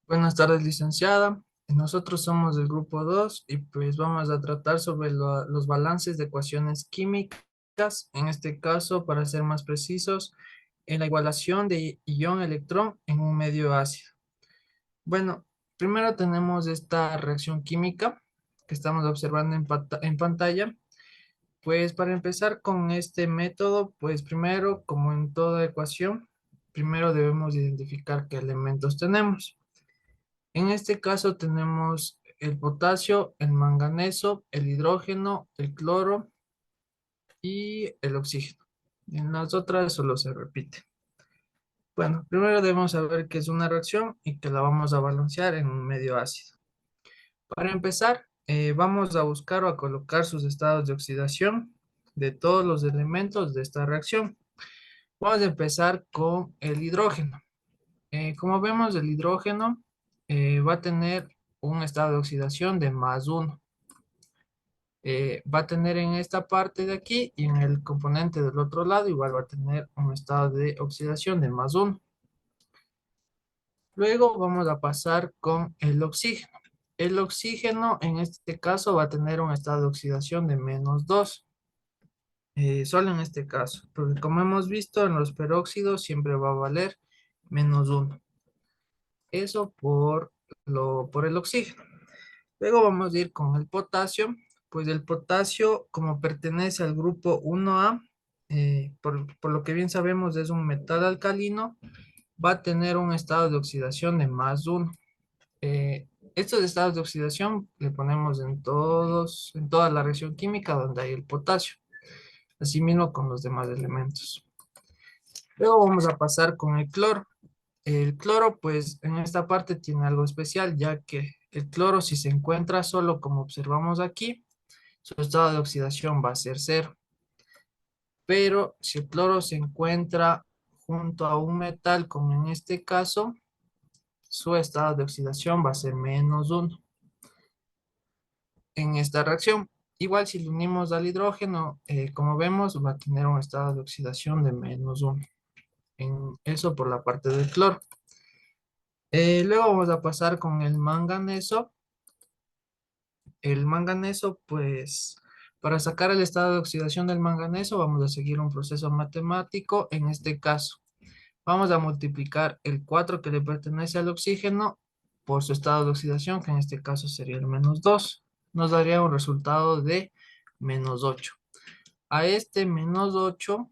Buenas tardes, licenciada. Nosotros somos del grupo 2 y pues vamos a tratar sobre los balances de ecuaciones químicas. En este caso, para ser más precisos, en la igualación de ion-electrón en un medio ácido. Bueno, primero tenemos esta reacción química que estamos observando en pantalla. Pues para empezar con este método, pues primero, como en toda ecuación, primero debemos identificar qué elementos tenemos. En este caso tenemos el potasio, el manganeso, el hidrógeno, el cloro y el oxígeno. En las otras solo se repite. Bueno, primero debemos saber qué es una reacción y que la vamos a balancear en un medio ácido. Para empezar, vamos a buscar o a colocar sus estados de oxidación de todos los elementos de esta reacción. Vamos a empezar con el hidrógeno. Como vemos, el hidrógeno va a tener un estado de oxidación de +1. Va a tener en esta parte de aquí y en el componente del otro lado igual va a tener un estado de oxidación de +1. Luego vamos a pasar con el oxígeno. El oxígeno en este caso va a tener un estado de oxidación de -2. Solo en este caso, porque como hemos visto en los peróxidos siempre va a valer -1. Eso por el oxígeno. Luego vamos a ir con el potasio. Pues el potasio, como pertenece al grupo 1A, por lo que bien sabemos es un metal alcalino, va a tener un estado de oxidación de +1. Estos estados de oxidación le ponemos en toda la reacción química donde hay el potasio, asimismo con los demás elementos. Luego vamos a pasar con el cloro. El cloro, pues en esta parte tiene algo especial, ya que el cloro, si se encuentra solo, como observamos aquí, su estado de oxidación va a ser cero. Pero si el cloro se encuentra junto a un metal, como en este caso, su estado de oxidación va a ser -1 en esta reacción. Igual si lo unimos al hidrógeno, como vemos, va a tener un estado de oxidación de -1. En eso por la parte del cloro. Luego vamos a pasar con el manganeso. El manganeso, pues, para sacar el estado de oxidación del manganeso, vamos a seguir un proceso matemático. En este caso, vamos a multiplicar el 4 que le pertenece al oxígeno por su estado de oxidación, que en este caso sería el -2. Nos daría un resultado de -8. A este -8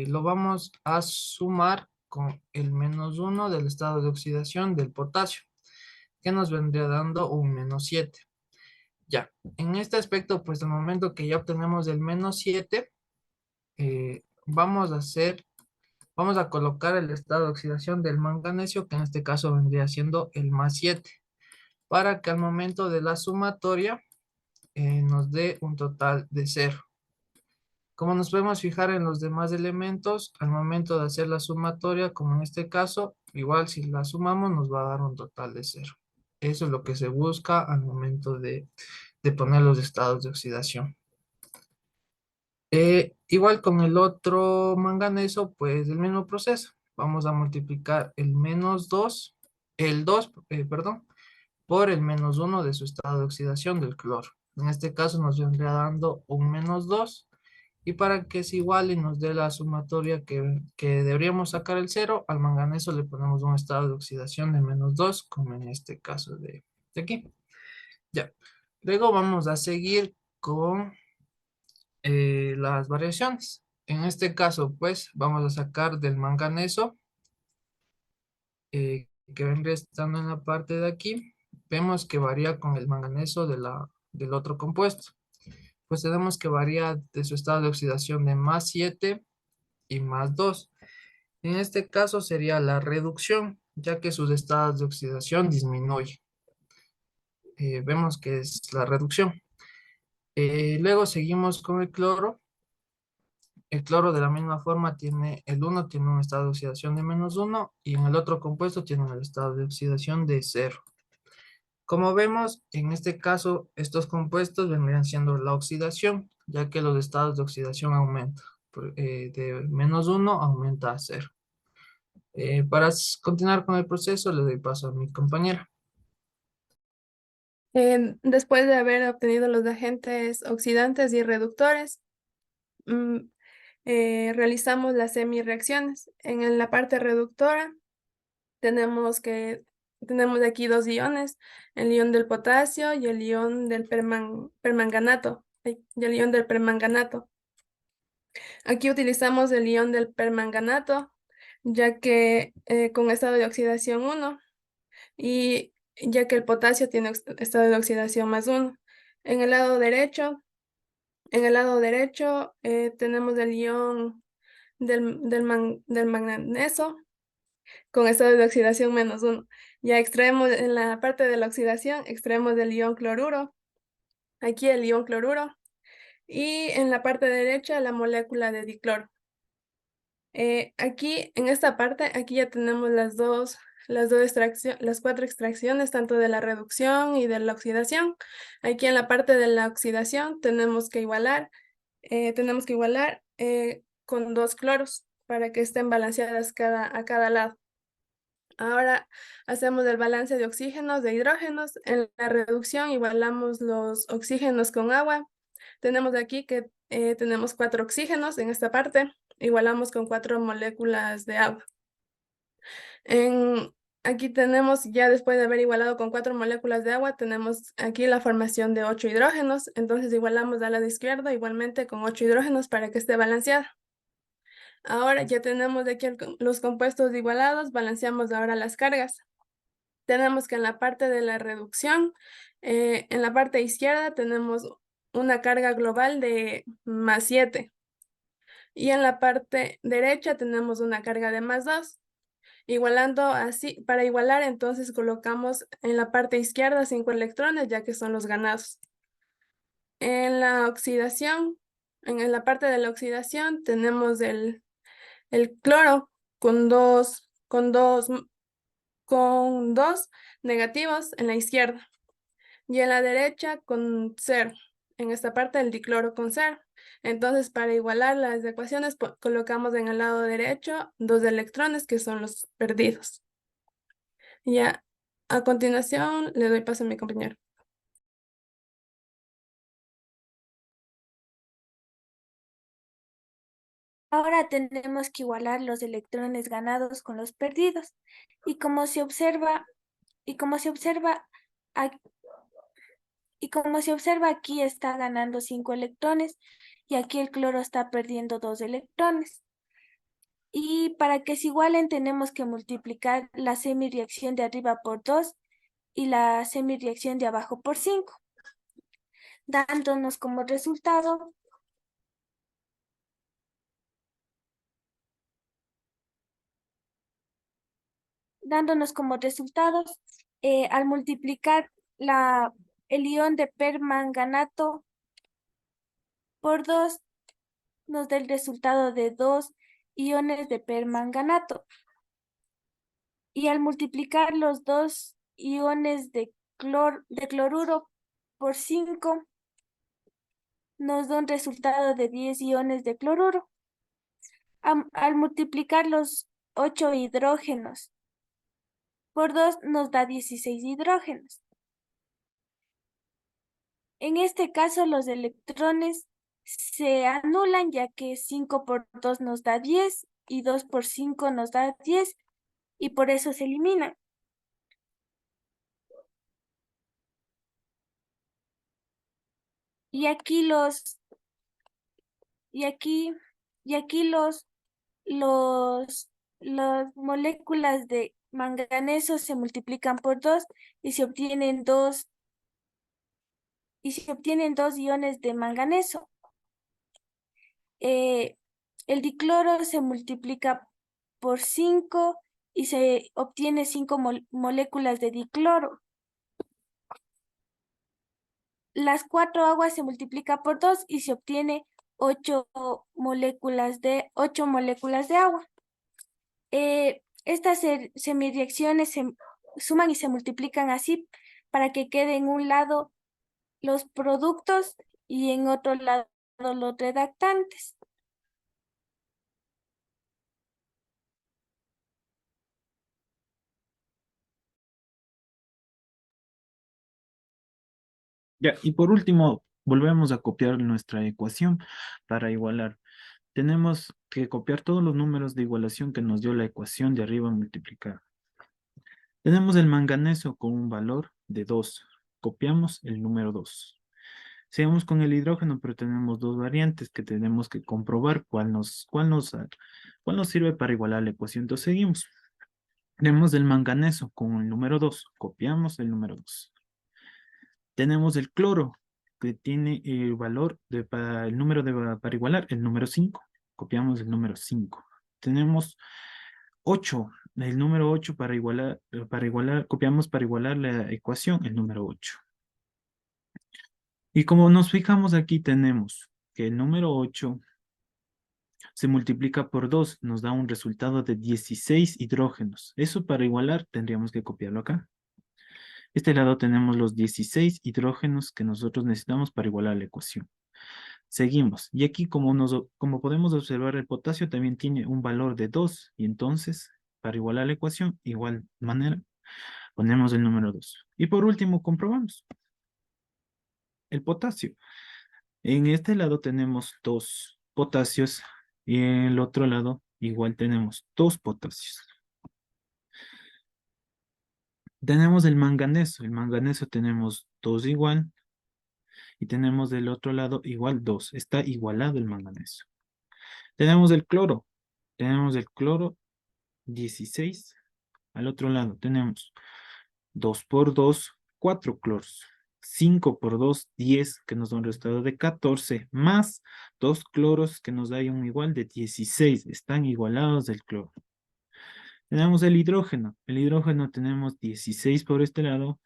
lo vamos a sumar con el -1 del estado de oxidación del potasio, que nos vendría dando un -7. Ya, en este aspecto, pues al momento que ya obtenemos el -7, vamos a colocar el estado de oxidación del manganesio, que en este caso vendría siendo el +7, para que al momento de la sumatoria nos dé un total de 0. Como nos podemos fijar en los demás elementos, al momento de hacer la sumatoria, como en este caso, igual si la sumamos nos va a dar un total de 0. Eso es lo que se busca al momento de poner los estados de oxidación. Igual con el otro manganeso, pues el mismo proceso. Vamos a multiplicar el 2, perdón, por el -1 de su estado de oxidación del cloro. En este caso nos vendría dando un -2. Y para que es igual y nos dé la sumatoria que deberíamos sacar el 0, al manganeso le ponemos un estado de oxidación de -2, como en este caso de aquí. Ya. Luego vamos a seguir con las variaciones. En este caso, pues, vamos a sacar del manganeso, que vendría estando en la parte de aquí. Vemos que varía con el manganeso del otro compuesto. Pues tenemos que varía de su estado de oxidación de +7 y +2. En este caso sería la reducción, ya que sus estados de oxidación disminuyen. Vemos que es la reducción. Luego seguimos con el cloro. El cloro de la misma forma el uno tiene un estado de oxidación de -1 y en el otro compuesto tiene el estado de oxidación de 0. Como vemos, en este caso, estos compuestos vendrían siendo la oxidación, ya que los estados de oxidación aumentan. De -1 aumenta a 0. Para continuar con el proceso, le doy paso a mi compañera. Después de haber obtenido los agentes oxidantes y reductores, mm, realizamos las semireacciones. La parte reductora tenemos aquí dos iones, el ion del potasio y el ion del permanganato. Y el ion del permanganato. Aquí utilizamos el ion del permanganato, ya que con estado de oxidación 1 y ya que el potasio tiene estado de oxidación +1. En el lado derecho, en el lado derecho tenemos el ion del manganeso con estado de oxidación -1. Ya extraemos en la parte de la oxidación, extraemos el ion cloruro, aquí el ion cloruro, y en la parte derecha la molécula de dicloro. Aquí, en esta parte, aquí ya tenemos las cuatro extracciones, tanto de la reducción y de la oxidación. Aquí en la parte de la oxidación tenemos que igualar con dos cloros para que estén balanceadas a cada lado. Ahora hacemos el balance de oxígenos, de hidrógenos. En la reducción igualamos los oxígenos con agua. Tenemos aquí que tenemos 4 oxígenos en esta parte, igualamos con 4 moléculas de agua. Aquí tenemos, ya después de haber igualado con 4 moléculas de agua, tenemos aquí la formación de 8 hidrógenos, entonces igualamos al lado izquierdo igualmente con 8 hidrógenos para que esté balanceada. Ahora ya tenemos de aquí los compuestos igualados, balanceamos ahora las cargas. Tenemos que en la parte de la reducción, en la parte izquierda tenemos una carga global de +7 y en la parte derecha tenemos una carga de +2. Igualando así, para igualar entonces colocamos en la parte izquierda 5 electrones ya que son los ganados. En la oxidación, en la parte de la oxidación tenemos el cloro con dos negativos en la izquierda y en la derecha con 0. En esta parte el dicloro con 0. Entonces, para igualar las ecuaciones, colocamos en el lado derecho 2 electrones que son los perdidos. Ya, a continuación le doy paso a mi compañero. Ahora tenemos que igualar los electrones ganados con los perdidos. Y como se observa, y como se observa, ac- y como se observa aquí está ganando 5 electrones y aquí el cloro está perdiendo 2 electrones. Y para que se igualen tenemos que multiplicar la semireacción de arriba por 2 y la semireacción de abajo por 5, dándonos como resultado dándonos como resultados, al multiplicar el ion de permanganato por 2, nos da el resultado de 2 iones de permanganato. Y al multiplicar los 2 iones de cloruro por 5, nos da un resultado de 10 iones de cloruro. Al multiplicar los 8 hidrógenos por 2, nos da 16 hidrógenos. En este caso, los electrones se anulan ya que 5 por 2 nos da 10 y 2 por 5 nos da 10 y por eso se eliminan. Y aquí los y aquí y aquí los las moléculas de manganeso se multiplican por 2 y se obtienen 2 iones de manganeso. El dicloro se multiplica por 5 y se obtiene 5 moléculas de dicloro. Las 4 aguas se multiplica por 2 y se obtiene 8 moléculas de agua. Estas semireacciones se suman y se multiplican así para que quede en un lado los productos y en otro lado los redactantes. Ya, y por último, volvemos a copiar nuestra ecuación para igualar. Tenemos que copiar todos los números de igualación que nos dio la ecuación de arriba multiplicada. Tenemos el manganeso con un valor de 2. Copiamos el número 2. Seguimos con el hidrógeno, pero tenemos dos variantes que tenemos que comprobar cuál nos sirve para igualar la ecuación. Entonces seguimos. Tenemos el manganeso con el número 2. Copiamos el número 2. Tenemos el cloro, que tiene el valor el número para igualar, el número 5. Copiamos el número 5. Tenemos 8, el número 8 copiamos para igualar la ecuación, el número 8. Y como nos fijamos aquí, tenemos que el número 8 se multiplica por 2, nos da un resultado de 16 hidrógenos. Eso para igualar tendríamos que copiarlo acá. Este lado tenemos los 16 hidrógenos que nosotros necesitamos para igualar la ecuación. Seguimos. Y aquí, como podemos observar, el potasio también tiene un valor de 2. Y entonces, para igualar la ecuación, igual manera, ponemos el número 2. Y por último, comprobamos. El potasio. En este lado tenemos 2 potasios. Y en el otro lado, igual tenemos 2 potasios. Tenemos el manganeso. El manganeso tenemos 2 igual. Y tenemos del otro lado igual 2. Está igualado el manganeso. Tenemos el cloro. Tenemos el cloro 16. Al otro lado tenemos 2 por 2, 4 cloros. 5 por 2, 10, que nos da un resultado de 14, más 2 cloros que nos da un igual de 16. Están igualados del cloro. Tenemos el hidrógeno. El hidrógeno tenemos 16 por este lado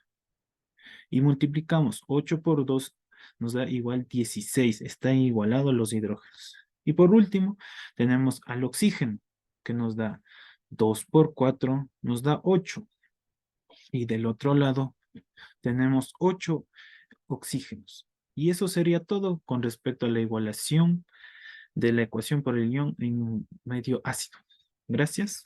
y multiplicamos 8 por 2, nos da igual 16. Están igualados los hidrógenos. Y por último, tenemos al oxígeno, que nos da 2 por 4, nos da 8. Y del otro lado, tenemos 8 oxígenos. Y eso sería todo con respecto a la igualación de la ecuación por el ion en medio ácido. Gracias.